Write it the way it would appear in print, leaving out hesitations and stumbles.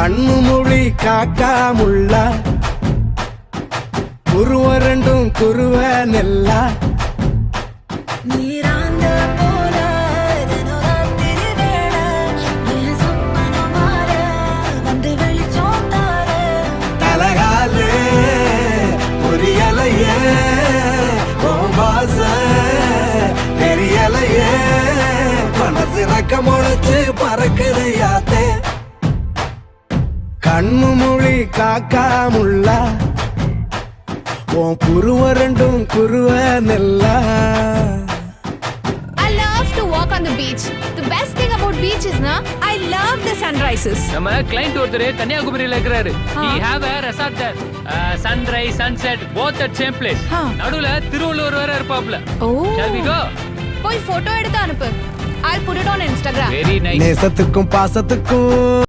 கண்ணு மொழி காக்காமுள்ள குருவ ரெண்டும் குருவ நெல்லா நீராந்த போல தினராத்திரி வேளை என் சொப்பனம் மாற வந்து வெளிச்சம் தார தலகாலு புரியலையே பாச தெரியலையே மனசு ரக்க முளைச்சு பறக்குது யாத்தே கண்ணு மொழி காக்காமுள்ள உன் குருவ ரெண்டும் குருவ நெல்லா. I love to walk on the beach. The best thing about beach is I love the sunrises. நம்ம கிளைண்ட் ஒருத்தர் கன்னியாகுமரியில இருக்கிறாரு. He have a resort there. Sunrise, sunset, both at same place. நடுவுல திருவள்ளுவர் வேற இருப்பாப்ல. Oh. Shall we go? போய் photo எடுத்து அனுப்பு. I'll put it on Instagram. Very nice. நேசத்துக்கும் பாசத்துக்கும்